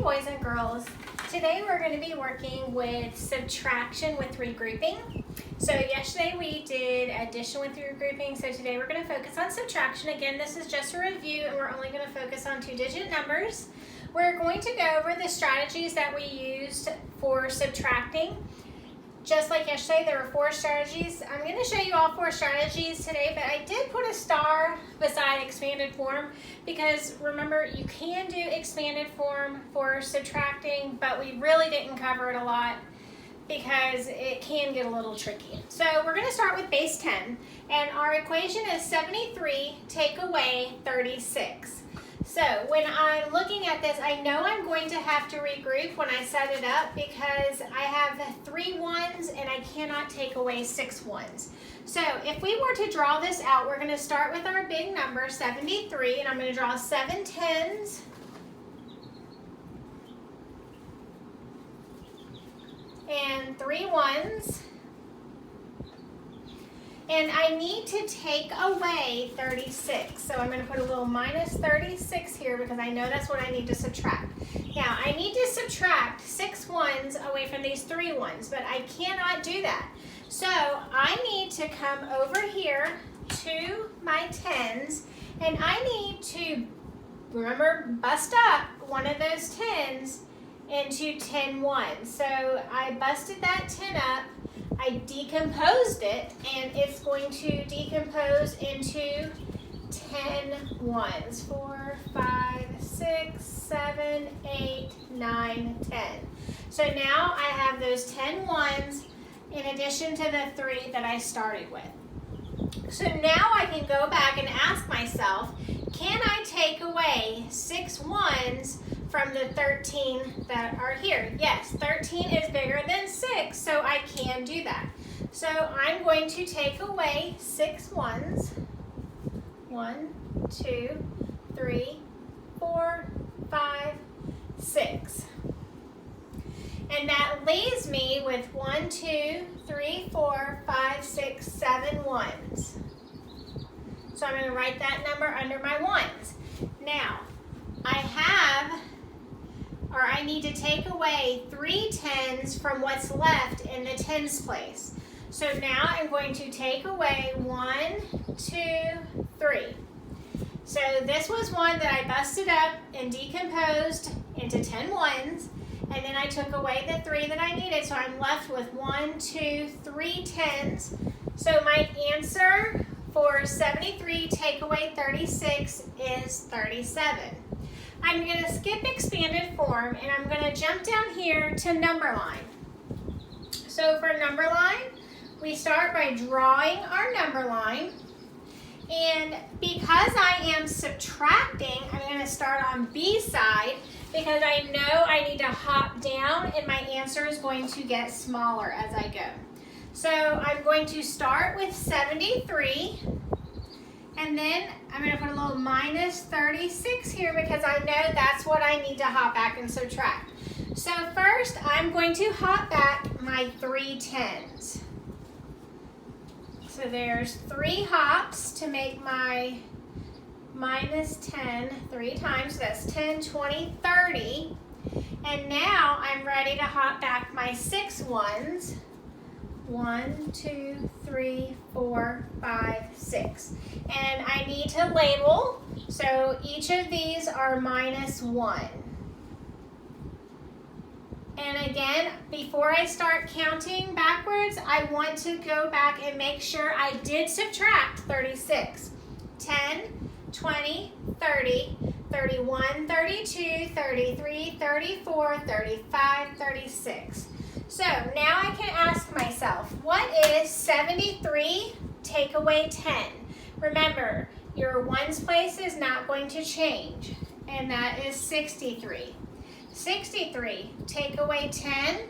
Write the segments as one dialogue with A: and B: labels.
A: boys and girls. Today we're going to be working with subtraction with regrouping. So yesterday we did addition with regrouping, so today we're going to focus on subtraction. Again, this is just a review and we're only going to focus on two-digit numbers. We're going to go over the strategies that we used for subtracting. Just like yesterday, there were 4 strategies. I'm going to show you all 4 strategies today, but I did put a star beside expanded form because remember, you can do expanded form for subtracting, but we really didn't cover it a lot because it can get a little tricky. So we're going to start with base 10, and our equation is 73 take away 36. So when I'm looking at this, I know I'm going to have to regroup when I set it up because I have 3 ones and I cannot take away 6 ones. So if we were to draw this out, we're going to start with our big number, 73, and I'm going to draw 7 tens. And 3 ones. And I need to take away 36. So I'm going to put a little minus 36 here because I know that's what I need to subtract. Now, I need to subtract 6 ones away from these 3 ones, but I cannot do that. So I need to come over here to my tens, and I need to, remember, bust up one of those tens into 10 ones. So I busted that 10 up. I decomposed it, and it's going to decompose into 10 ones. 4, 5, 6, 7, 8, 9, 10. So now I have those 10 ones in addition to the 3 that I started with. So now I can go back and ask myself, can I take away 6 ones from the 13 that are here? Yes, 13 is bigger than 6, so I can do that. So I'm going to take away 6 ones. 1, 2, 3, 4, 5, 6. And that leaves me with 1, 2, 3, 4, 5, 6, 7 ones. So I'm going to write that number under my ones. Now, I need to take away 3 tens from what's left in the tens place. So now I'm going to take away 1, 2, 3. So this was one that I busted up and decomposed into 10 ones, and then I took away the 3 that I needed, so I'm left with 1, 2, 3 tens. So my answer for 73 take away 36 is 37. I'm going to skip expanded form and I'm going to jump down here to number line. So for number line, we start by drawing our number line. And because I am subtracting, I'm going to start on B side because I know I need to hop down and my answer is going to get smaller as I go. So I'm going to start with 73. And then I'm going to put a little minus 36 here because I know that's what I need to hop back and subtract. So first, I'm going to hop back my 3 tens. So there's 3 hops to make my minus 10 3 times. So that's 10, 20, 30. And now I'm ready to hop back my 6 ones. 1, 2, 3, 4, 5, 6. And I need to label, so each of these are minus 1. And again, before I start counting backwards, I want to go back and make sure I did subtract 36. 10, 20, 30, 31, 32, 33, 34, 35, 36. So now I can ask myself, what is 73 take away 10? Remember, your ones place is not going to change, and that is 63. 63 take away 10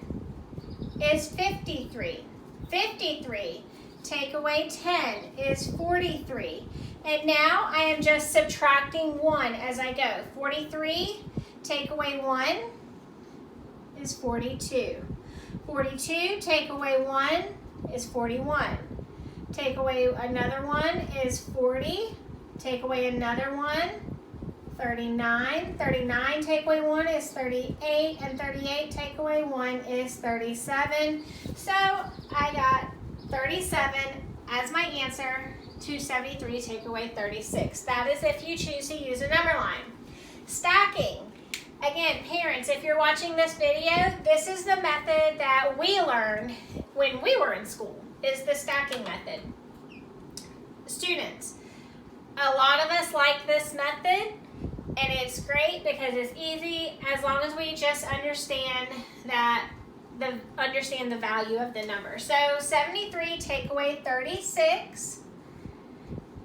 A: is 53. 53 take away 10 is 43. And now I am just subtracting 1 as I go. 43 take away 1 is 42. 42 take away 1 is 41. Take away another one is 40. Take away another one, 39. 39 take away 1 is 38, and 38 take away 1 is 37. So I got 37 as my answer to 73 take away 36. That is if you choose to use a number line. Stacking. Again, parents, if you're watching this video, this is the method that we learned when we were in school, is the stacking method. Students, a lot of us like this method, and it's great because it's easy as long as we just understand the value of the number. So 73 take away 36.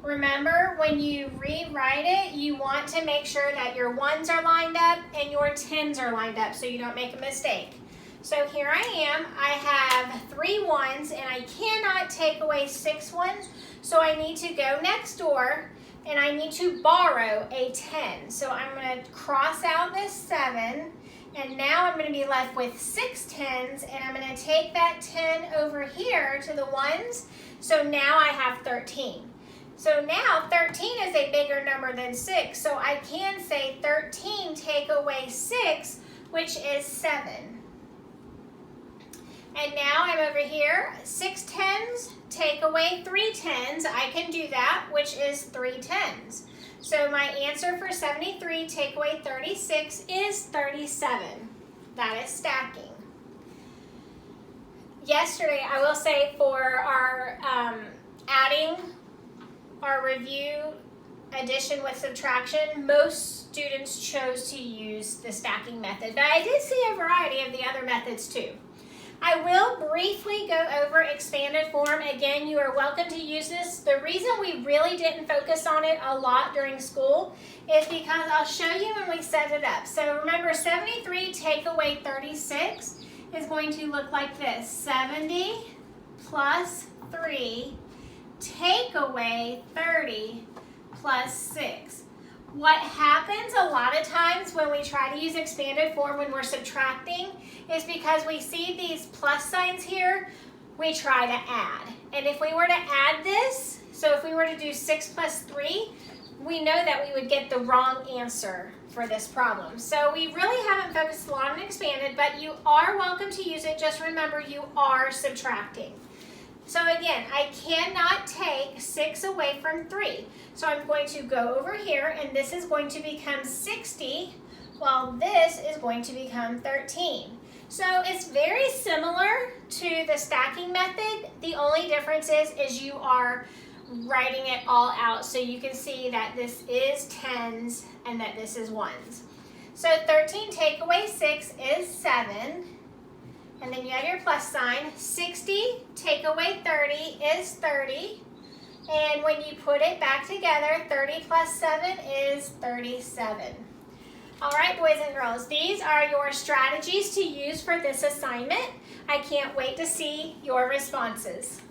A: Remember, when you rewrite it, you want to make sure that your ones are lined up and your tens are lined up so you don't make a mistake. So here I am. I have 3 ones and I cannot take away 6 ones, so I need to go next door and I need to borrow a 10. So I'm going to cross out this 7, and now I'm going to be left with 6 tens, and I'm going to take that 10 over here to the ones. So now I have 13. So now 13 is a bigger number than 6, so I can say 13 take away 6, which is 7. And now I'm over here, 6 tens take away 3 tens. I can do that, which is 3 tens. So my answer for 73 take away 36 is 37. That is stacking. Yesterday, I will say, for our adding our review addition with subtraction, most students chose to use the stacking method, but I did see a variety of the other methods too. I will briefly go over expanded form. Again, you are welcome to use this. The reason we really didn't focus on it a lot during school is because I'll show you when we set it up. So remember, 73 take away 36 is going to look like this. 70 plus 3 take away 30 plus 6. What happens a lot of times when we try to use expanded form when we're subtracting is because we see these plus signs here, we try to add. And if we were to add this, so if we were to do 6 plus 3, we know that we would get the wrong answer for this problem. So we really haven't focused a lot on expanded, but you are welcome to use it. Just remember, you are subtracting. So again, I cannot take 6 away from 3. So I'm going to go over here, and this is going to become 60, while this is going to become 13. So it's very similar to the stacking method. The only difference is you are writing it all out so you can see that this is tens and that this is ones. So 13 take away 6 is 7. And then you have your plus sign. 60 take away 30 is 30. And when you put it back together, 30 plus 7 is 37. All right, boys and girls, these are your strategies to use for this assignment. I can't wait to see your responses.